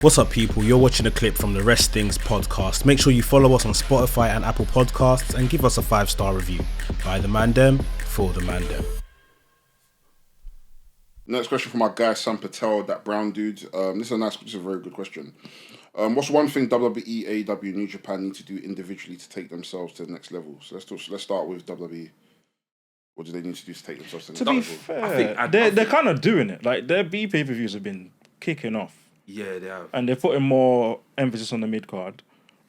What's up, people? You're watching a clip from the WRESTHINGS podcast. Make sure you follow us on Spotify and Apple Podcasts and give us a 5-star review. By the Mandem, for the Mandem. Next question from our guy Sam Patel, that brown dude. This is a very good question. What's one thing WWE, AEW, New Japan need to do individually to take themselves to the next level? So let's start with WWE. What do they need to do to take themselves to the next level? To be fair, they're kind of doing it. Like, their B pay-per-views have been kicking off. Yeah, they have. And they're putting more emphasis on the mid-card.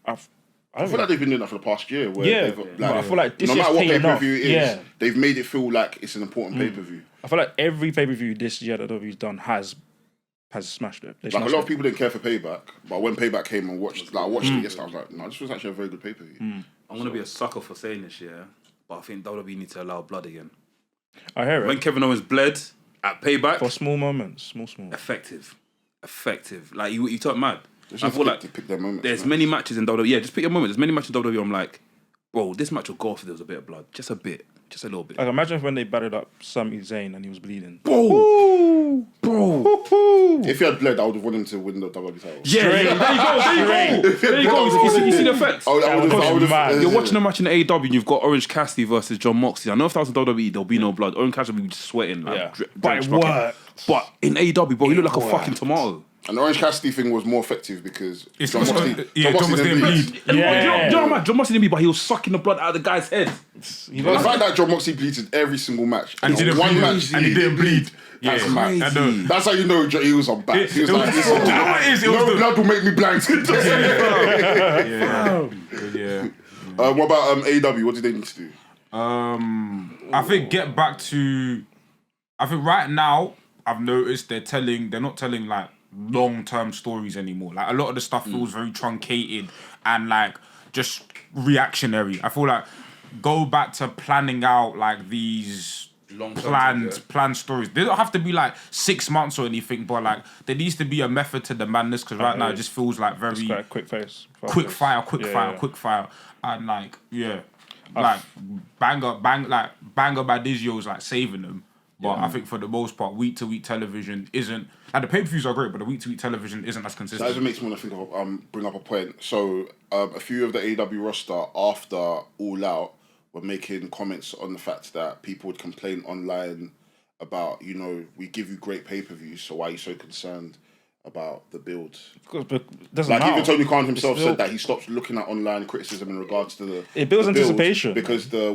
I feel like they've been doing that for the past year. Where I feel like this no is matter what paying off. pay-per-view it is, they've made it feel like it's an important pay-per-view. I feel like every pay-per-view this year that WWE's done has smashed it. Like, a lot of people didn't care for Payback, but when Payback came and watched it yesterday, I was like, no, this was actually a very good pay-per-view. I'm going to be a sucker for saying this, yeah, but I think WWE needs to allow blood again. I hear it. When Kevin Owens bled at Payback... For small moments. Small. Effective. Like, you talk mad. I feel like to pick their moments. There's many matches in WWE. Yeah, just pick your moment. There's many matches in WWE I'm like, bro, this match will go off if there was a bit of blood. Just a bit. Just a little bit. Like, imagine when they battered up Sami Zayn and he was bleeding. Bro! If he had bled, I would have wanted him to win the WWE title. Yeah, there you go. You see the effects? You're watching a match in the AEW and you've got Orange Cassidy versus John Moxley. I know if that was in WWE, there'll be no blood. Orange Cassidy will be just sweating. Like, but it worked. But in AEW, bro, he looked like a fucking tomato. And the Orange Cassidy thing was more effective because John Moxley didn't bleed. Yeah. You know what, John Moxley didn't bleed, but he was sucking the blood out of the guy's head. The fact that John Moxley bleeds in every single match. And he didn't bleed. That's mad. That's how you know he was on back. He was like, no blood will make me blind. What about AEW? What do they need to do? I think I think right now I've noticed they're not telling like long-term stories anymore. Like, a lot of the stuff feels very truncated and like just reactionary. I feel like go back to planning out like these planned stories. They don't have to be like 6 months or anything, but like there needs to be a method to the madness, because right now it just feels like very quick fire, and like like banger by Digio's like saving them. But I think for the most part, week-to-week television isn't... Like, the pay-per-views are great, but the week-to-week television isn't as consistent. That even makes me want to think of, bring up a point. So, a few of the AEW roster, after All Out, were making comments on the fact that people would complain online about, we give you great pay-per-views, so why are you so concerned about the build? Because doesn't matter. Even Tony Khan himself said that he stopped looking at online criticism in regards to it builds anticipation, because the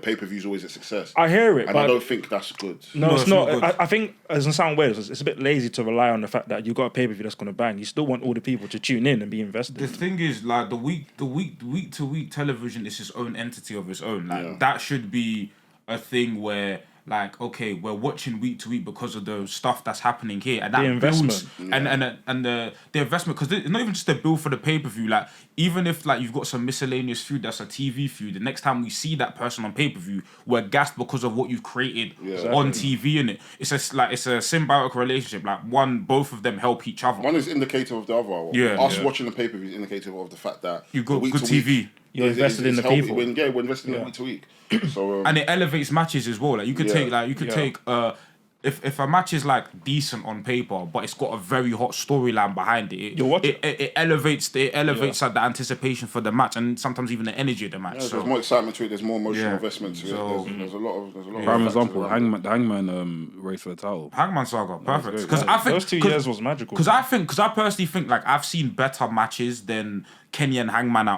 pay-per-view is always a success. I hear it, and but I don't think that's good. No, it's not. I think it doesn't sound weird. It's a bit lazy to rely on the fact that you got a pay-per-view that's going to bang. You still want all the people to tune in and be invested. The thing is, like, the week-to-week television is its own entity of its own. Like, that should be a thing where, like, okay, we're watching week to week because of the stuff that's happening here, and that the investment and the investment, because it's not even just a bill for the pay-per-view. Like, even if like you've got some miscellaneous feud that's a TV feud, the next time we see that person on pay-per-view, we're gassed because of what you've created on TV. In it, it's a symbiotic relationship. Like, both of them help each other. One is indicative of the other. Us watching the pay-per-view is indicative of the fact that you got good TV. You're invested in the people. We're investing in the week to week. So and it elevates matches as well. Like, you could take if a match is like decent on paper, but it's got a very hot storyline behind it, it elevates like the anticipation for the match, and sometimes even the energy of the match. There's more excitement to it. There's more emotional investment to it. There's a lot of. Prime example, Hangman race for the title. Hangman Saga, perfect. Because I think those 2 years was magical. Because I personally think, like, I've seen better matches than Kenny and Hangman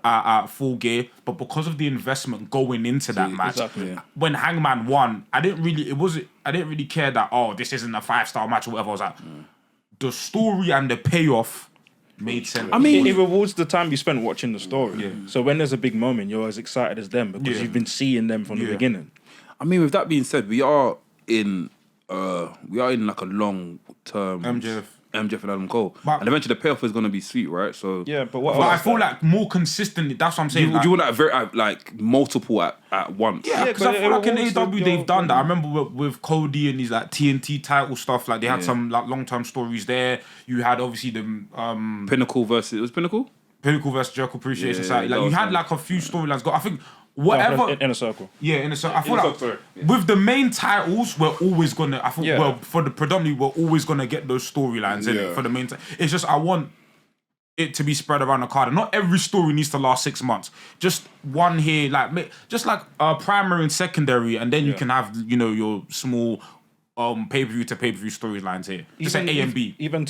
at Full Gear, but because of the investment going into that match, when Hangman won, I didn't really care that this isn't a 5-star match or whatever. I was like, the story and the payoff made sense. I mean, it rewards the time you spent watching the story. Yeah. So when there's a big moment, you're as excited as them because you've been seeing them from the beginning. I mean, with that being said, we are in like a long term MJF and Adam Cole, and eventually the payoff is going to be sweet, right? So but I feel like more consistently. That's what I'm saying. Do you want that very like multiple at once? Yeah, because I feel like in AEW they've done that. I remember with Cody and his like TNT title stuff. Like, they had some like long-term stories there. You had obviously the Pinnacle versus Jericho Appreciation Society. Like, you had like a few storylines. I think whatever. In a circle. Yeah, in a circle. I feel In a like circle, sorry. with the main titles, we're always gonna. I think Yeah. for the predominantly, we're always gonna get those storylines in it for the main. It's just I want it to be spread around the card. And not every story needs to last 6 months. Just one here, just like primary and secondary, and then you can have your small pay-per-view to pay-per-view storylines here. Just like A and B. Even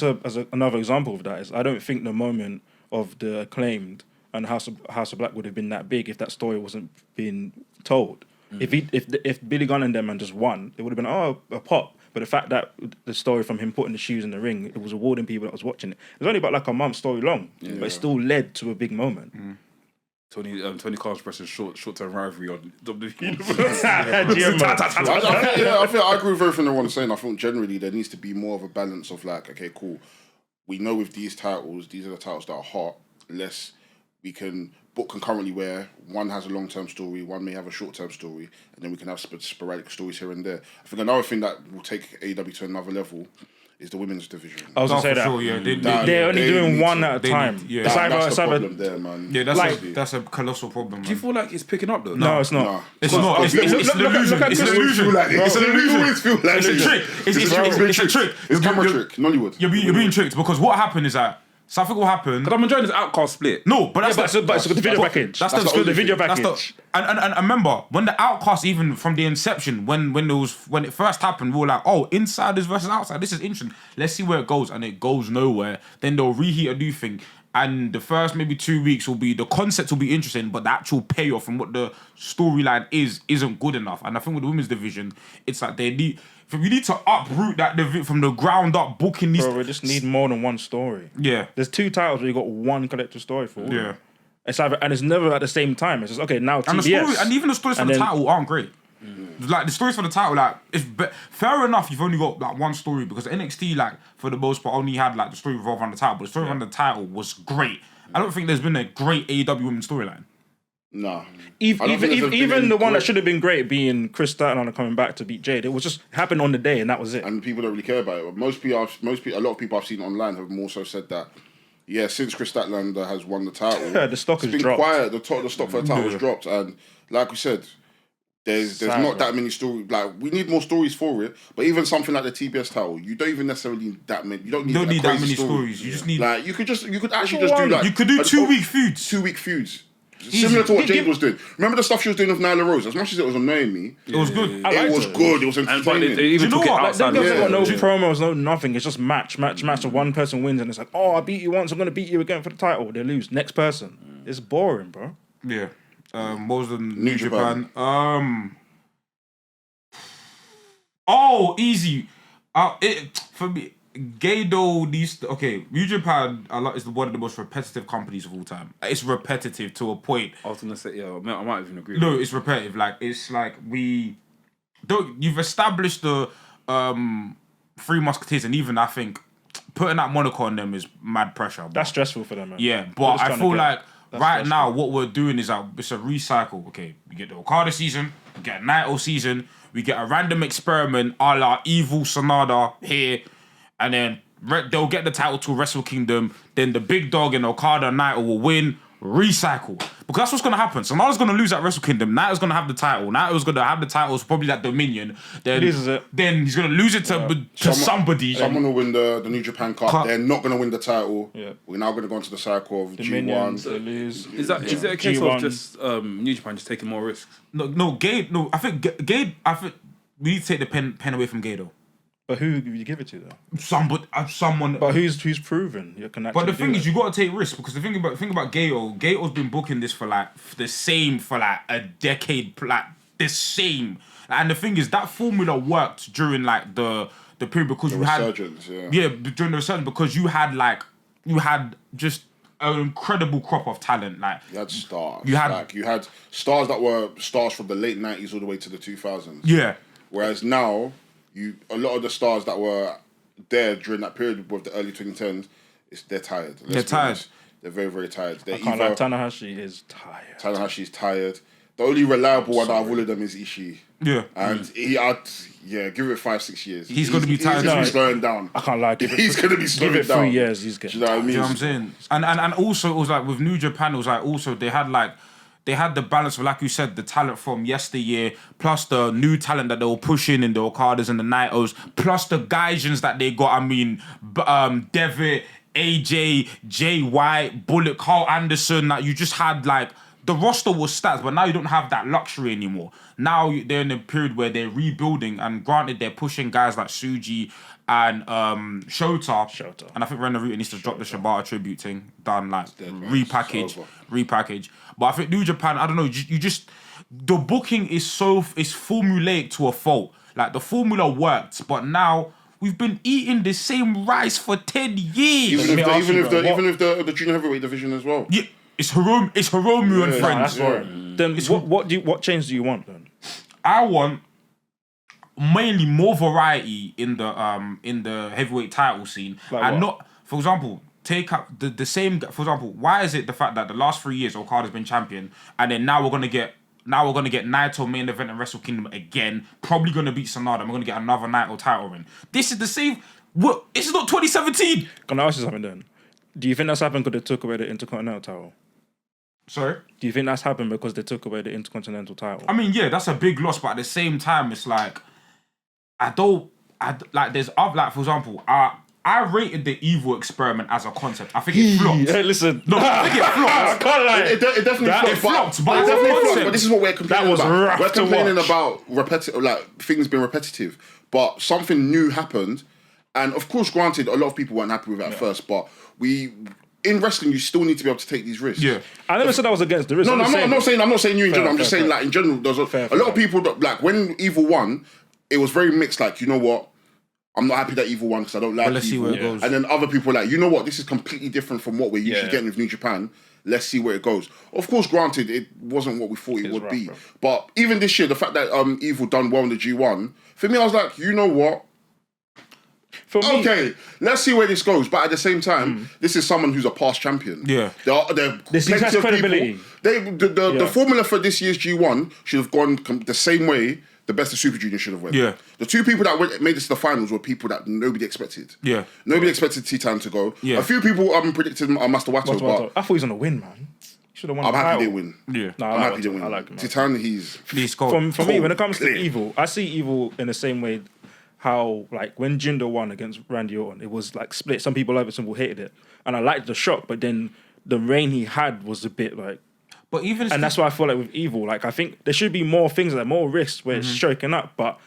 another example of that is I don't think the moment of the Acclaimed and House of Black would have been that big if that story wasn't being told. If Billy Gunn and them and just won, it would have been a pop. But the fact that the story from him putting the shoes in the ring, it was rewarding people that was watching it. It was only about like a month story long, but it still led to a big moment. Tony Khan's pressing short-term rivalry on WWE. I think I agree with everything everyone's saying. I think generally there needs to be more of a balance of like, okay, cool. We know with these titles, these are the titles that are hot. We can book concurrently where one has a long-term story, one may have a short-term story, and then we can have sporadic stories here and there. I think another thing that will take AEW to another level is the women's division. I was going to say that. Sure, yeah. They're only doing one at a time. That's the problem there, man. Yeah, that's a colossal problem. Do you feel like it's picking up though? No, it's not. It's not. It's an illusion. It's an illusion. It's an illusion. It's a trick. It's a trick. It's camera trick. Nollywood. You're being tricked because what happened is that. So I think what happened. Because I'm enjoying this Outcast split. No, but that's the video package. That's the video package. And remember when the Outcast, even from the inception, when it first happened, we were like, oh, insiders versus outside. This is interesting. Let's see where it goes, and it goes nowhere. Then they'll reheat a new thing, and the first maybe 2 weeks the concept will be interesting, but the actual payoff from what the storyline isn't good enough. And I think with the women's division, it's like we need to uproot that from the ground up, booking these. Bro, we just need more than one story. Yeah. There's 2 titles where you got one collective story for all. Yeah. It's either, and it's never at the same time. It's just, okay, now TBS. And even the stories for the title aren't great. Like, the stories for the title, like, fair enough, you've only got, like, one story, because NXT, like, for the most part, only had, like, the story revolving around the title, but the story around the title was great. I don't think there's been a great AEW women's storyline. No. Even the one that should have been great being Chris Statlander coming back to beat Jade, it was just happened on the day and that was it. And people don't really care about it. But a lot of people I've seen online have more so said that, yeah, since Chris Statlander has won the title, the stock has been dropped. Quiet. The stock for the title has dropped, and like we said, there's not that many stories. Like, we need more stories for it. But even something like the TBS title, you don't even necessarily need that many. You don't need that many stories. You just need you could actually just do like you could do 2 week feuds. 2 week feuds. Similar to what Jade was doing. Remember the stuff she was doing with Nyla Rose? As much as it was annoying me, it was good. It was good. It was entertaining. They even took it outside. They got no promos, no nothing. It's just match. And one person wins, and it's like, oh, I beat you once, I'm gonna beat you again for the title. They lose. Next person. It's boring, bro. Yeah. What was the New Japan? Oh, easy. For me. Gado New Japan is one of the most repetitive companies of all time. It's repetitive to a point. I was gonna say, I might even agree. No, it's repetitive. Like, it's like you've established the Three Musketeers, and even I think putting that moniker on them is mad pressure. But, that's stressful for them, man. Yeah, but I feel like right now what we're doing is it's a recycle. Okay, we get the Okada season, we get a Naito season, we get a random experiment a la Evil Sonada here. And then they'll get the title to Wrestle Kingdom. Then the big dog in Okada and Naito will win. Recycle. Because that's what's going to happen. Sonata's going to lose at Wrestle Kingdom. Naito's going to have the title. Naito's going to have the titles, probably at Dominion. Then he's going to lose it to somebody. Someone will win the New Japan Cup. They're not going to win the title. Yeah. We're now going to go into the cycle of Dominion, G1. Is it a case of just New Japan just taking more risks? No, I think we need to take the pen away from Gado. But who do you give it to though? Someone. But who's proven you can actually? But the thing is, you got to take risks, because the thing about Gato, Gato's been booking this for like a decade, like the same. And the thing is, that formula worked during like the period, because during the resurgence, because you had just an incredible crop of talent. Like, you had stars. You had stars that were stars from the late 90s all the way to the 2000s. Yeah. Whereas now, a lot of the stars that were there during that period with the early 2010s, they're tired. They're tired. They're very, very tired. Tanahashi is tired. Tanahashi's tired. The only reliable one out of all of them is Ishii. Yeah. And give it 5-6 years. He's going to be tired. He's going to be slowing down. I can't lie. He's going to be slowing down. Give it 3 years. He's getting. Do you know what I mean? You know what I'm saying? And also, it was like with New Japan, it was like also they had like they had the balance of, like you said, the talent from yesteryear, plus the new talent that they were pushing in the Okadas and the Naitos, plus the Gaijins that they got. I mean, Devitt, AJ, Jay White, Bullet, Carl Anderson. That you just had like the roster was stacked, but now you don't have that luxury anymore. Now they're in a period where they're rebuilding, and granted, they're pushing guys like Suji and Shota. And I think Renaruta needs to drop the Shibata tribute thing. Done, like repackage. But I think New Japan, I don't know, you just the booking is formulaic to a fault. Like the formula worked, but now we've been eating the same rice for 10 years. Even if the junior heavyweight division as well. Yeah, it's Hiromu and friends. That's right. Then what change do you want then? I want mainly more variety in the heavyweight title scene, like and what? not, for example, take up the same. For example, why is it the fact that the last 3 years Okada's been champion, and then now we're gonna get Naito main event and Wrestle Kingdom again, probably gonna beat Sanada, and we're gonna get another Naito title win. This is the same. What? This is not 2017. Can I ask you something then? Do you think that's happened because they took away the Intercontinental title? Sorry? Do you think that's happened because they took away the Intercontinental title? I mean, yeah, that's a big loss, but at the same time, it's like there's like, for example, I rated the Evil experiment as a concept. I think it flopped. Hey, listen. No, I think it flopped. It definitely flopped. But this is what we're complaining about. We're complaining about repetitive, like things being repetitive. But something new happened, and of course, granted, a lot of people weren't happy with it at first. But in wrestling, you still need to be able to take these risks. Yeah, I never said I was against the risk. No, I'm not saying you in general. I'm just saying like in general, there's a lot of people that, like, when Evil won, it was very mixed. Like, you know what? I'm not happy that Evil won because I don't like let's see Evil. where it goes. And then other people were like, you know what? This is completely different from what we're usually getting with New Japan. Let's see where it goes. Of course, granted, it wasn't what we thought it would be. Bro. But even this year, the fact that Evil done well in the G1, for me, I was like, you know what? Okay, let's see where this goes. But at the same time, this is someone who's a past champion. Yeah. This has credibility. The formula for this year's G1 should have gone the same way the best of Super Junior should have went. Yeah. The two people that made it to the finals were people that nobody expected. Yeah. Nobody expected Titan to go. Yeah. A few people predicted Master Wato, but I thought he was gonna win, man. Should have won. I'm the happy title. they win. Yeah. No, I'm happy they win. I like him. Titan, he's cold. For me, when it comes to Evil, I see Evil in the same way how, like, when Jinder won against Randy Orton, it was like split. Some people loved it, some people hated it. And I liked the shock, but then the reign he had was a bit like... But even... And that's why I feel like with Evil, like, I think there should be more things, like more risks where it's shaking up, but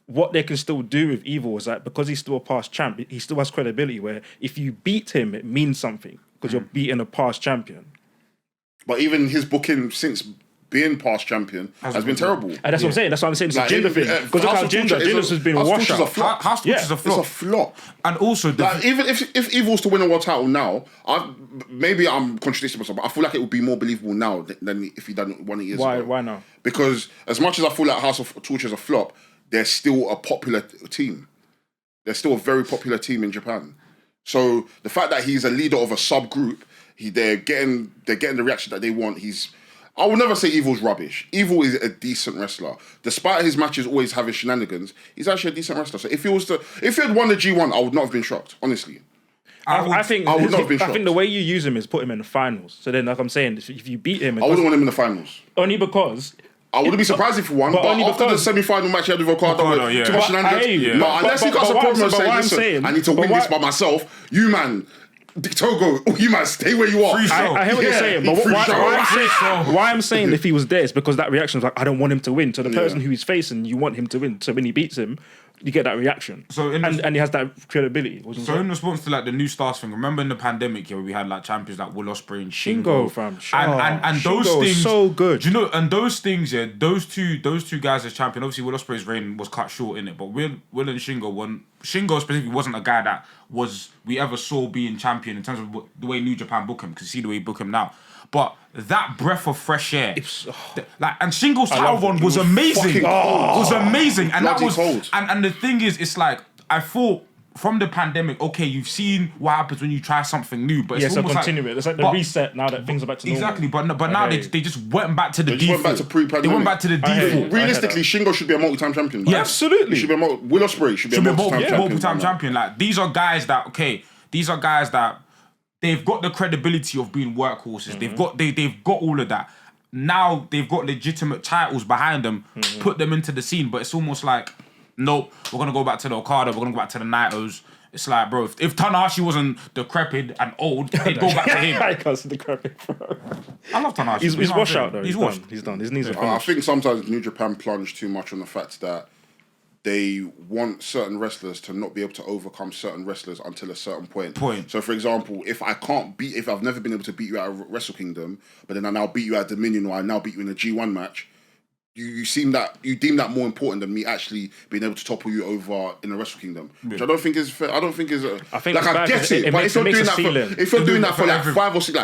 what they can still do with Evil is that because he's still a past champ, he still has credibility where if you beat him, it means something because you're beating a past champion. But even his booking since being past champion has been terrible. And that's what I'm saying. That's what I'm saying. It's Like, a Jinder thing. Because look how Jinder's has been a washout. House Torch is a flop. It's a flop. And also... Even if Evil was to win a world title now, maybe I'm contradicting myself, but I feel like it would be more believable now than if he done 1 year ago. Why now? Because as much as I feel like House of Torch is a flop, they're still a popular team. They're still a very popular team in Japan. So the fact that he's a leader of a subgroup, they're getting the reaction that they want. I will never say Evil's rubbish. Evil is a decent wrestler. Despite his matches always having shenanigans, he's actually a decent wrestler. So if he had won the G1, I would not have been shocked, honestly. I think not have been shocked. I think the way you use him is put him in the finals. So then, like I'm saying, if you beat him... I wouldn't want him in the finals. Only because... I wouldn't be surprised if he won, but after the semi-final match he had with Okada, too much shenanigans. But unless he got a problem and say, listen, I need to win this by myself, you man... Togo, you might stay where you are. I hear what you're saying, but why I'm saying if he was there is because that reaction is like, I don't want him to win. To the person who he's facing, you want him to win. So when he beats him, you get that reaction. So and he has that credibility. So in response to like the new stars thing, remember in the pandemic where we had like champions like Will Ospreay and Shingo, fam, and those things so good. Do you know? And those things, those two guys as champion. Obviously, Will Ospreay's reign was cut short in it, but Will and Shingo specifically wasn't a guy that we ever saw being champion in terms of the way New Japan book him. Because you see the way you book him now. But that breath of fresh air, and Shingo's title run was amazing. Was amazing, and that was cold. And the thing is, it's like I thought from the pandemic. Okay, you've seen what happens when you try something new, but it's almost continue it. It's like the reset now that things are back to normal. Exactly, but now they just went back to the default. Went back to pre-pandemic. They went back to the default. Realistically, Shingo should be a multi-time champion. Yeah, absolutely. He should be Will Ospreay should be a multi-time champion. Like these are guys that. They've got the credibility of being workhorses. They've got all of that. now they've got legitimate titles behind them, put them into the scene. But it's almost like, nope, we're gonna go back to the Okada, we're gonna go back to the Naitos. It's like, bro, if Tanahashi wasn't decrepit and old, they'd go back to him. I can't see decrepit, bro. I love Tanahashi. He's washed out though. He's washed. He's done. His knees are I finished. think sometimes New Japan plunge too much on the fact that they want certain wrestlers to not be able to overcome certain wrestlers until a certain point. So, for example, if I've never been able to beat you at a Wrestle Kingdom, but then I now beat you at Dominion, or I now beat you in a G1 match, you deem that more important than me actually being able to topple you over in a Wrestle Kingdom, which I don't think is fair. I don't think is. I think like I get it, but if you're doing that for like 5 or 6,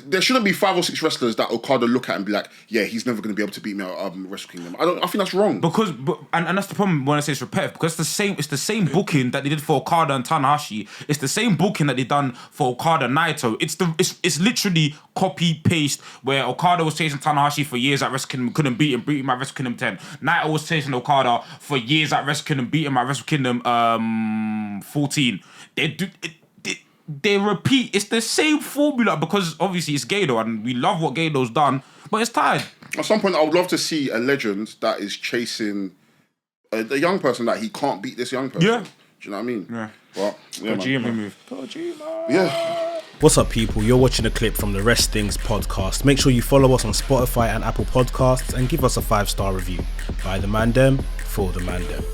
there shouldn't be 5 or 6 wrestlers that Okada look at and be like, yeah, he's never going to be able to beat me at Wrestle Kingdom. I think that's wrong. And that's the problem when I say it's repetitive, because it's the same booking that they did for Okada and Tanahashi. It's the same booking that they done for Okada and Naito. It's literally copy paste, where Okada was chasing Tanahashi for years at Wrestle Kingdom, couldn't beat him at Wrestle Kingdom 10. Naito was chasing Okada for years at Wrestle Kingdom, beat him at Wrestle Kingdom 14. They repeat. It's the same formula, because obviously it's Gedo and we love what Gedo's done, but it's tired. At some point, I would love to see a legend that is chasing a young person that he can't beat this young person. Yeah. Do you know what I mean? Yeah. Well, Kojima. Yeah. What's up, people? You're watching a clip from the WRESTHINGS podcast. Make sure you follow us on Spotify and Apple Podcasts and give us a 5-star review. By the Mandem, for the Mandem.